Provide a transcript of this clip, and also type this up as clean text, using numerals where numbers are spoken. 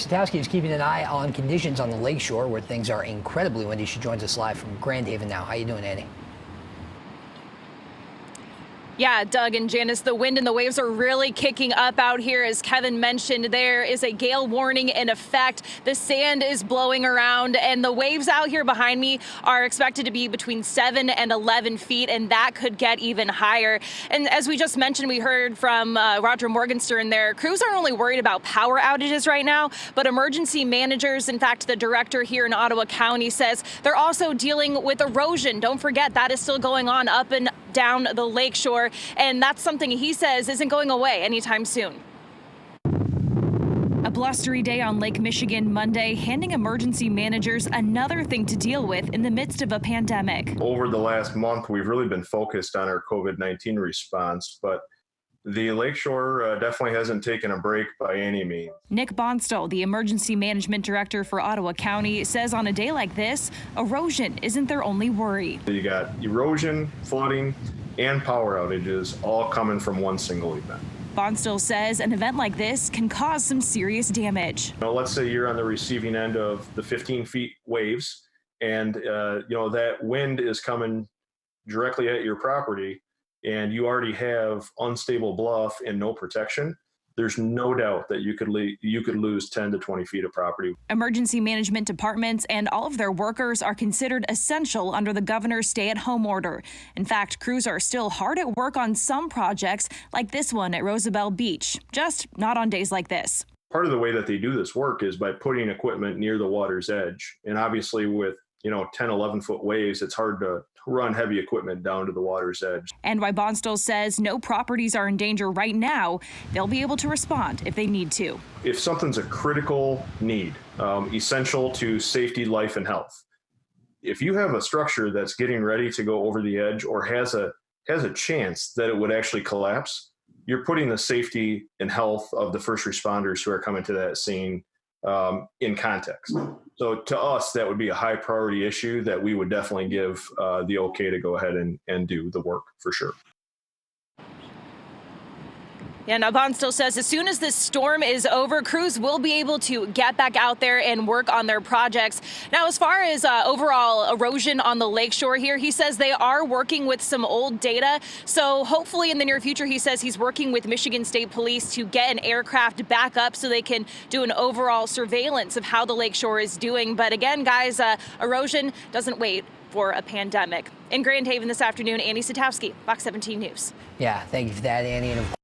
Satowski is keeping an eye on conditions on the lakeshore where things are incredibly windy. She joins us live from Grand Haven now. How you doing, Annie? Yeah, Doug and Janice, the wind and the waves are really kicking up out here. As Kevin mentioned, there is a gale warning in effect. The sand is blowing around, and the waves out here behind me are expected to be between 7 and 11 feet, and that could get even higher. And as we just mentioned, we heard from Roger Morgenstern there, crews aren't only worried about power outages right now, but emergency managers, in fact, the director here in Ottawa County says they're also dealing with erosion. Don't forget, that is still going on up and down the lakeshore, and that's something he says isn't going away anytime soon. A blustery day on Lake Michigan Monday, handing emergency managers another thing to deal with in the midst of a pandemic. Over the last month, we've really been focused on our COVID-19 response, but the lakeshore definitely hasn't taken a break by any means. Nick Bonstall, the emergency management director for Ottawa County, says on a day like this, erosion isn't their only worry. You got erosion, flooding, and power outages all coming from one single event. Bonstall says an event like this can cause some serious damage. Let's say you're on the receiving end of the 15 feet waves, and that wind is coming directly at your property, and you already have unstable bluff and no protection. There's no doubt that you could lose 10 to 20 feet of property. Emergency management departments and all of their workers are considered essential under the governor's stay-at-home order. In fact, crews are still hard at work on some projects like this one at Rosabelle Beach, just not on days like this. Part of the way that they do this work is by putting equipment near the water's edge. And obviously with 10, 11-foot waves, it's hard to run heavy equipment down to the water's edge. And while Bonstall says no properties are in danger right now, they'll be able to respond if they need to. If something's a critical need, essential to safety, life, and health, if you have a structure that's getting ready to go over the edge or has a chance that it would actually collapse, you're putting the safety and health of the first responders who are coming to that scene in context. So to us, that would be a high priority issue that we would definitely give the okay to go ahead and do the work for sure. Yeah, now Bonstall says as soon as this storm is over, crews will be able to get back out there and work on their projects. Now, as far as overall erosion on the lakeshore here, he says they are working with some old data. So hopefully in the near future, he says he's working with Michigan State Police to get an aircraft back up so they can do an overall surveillance of how the lakeshore is doing. But again, guys, erosion doesn't wait for a pandemic. In Grand Haven this afternoon, Annie Satowski, Fox 17 News. Yeah, thank you for that, Annie. And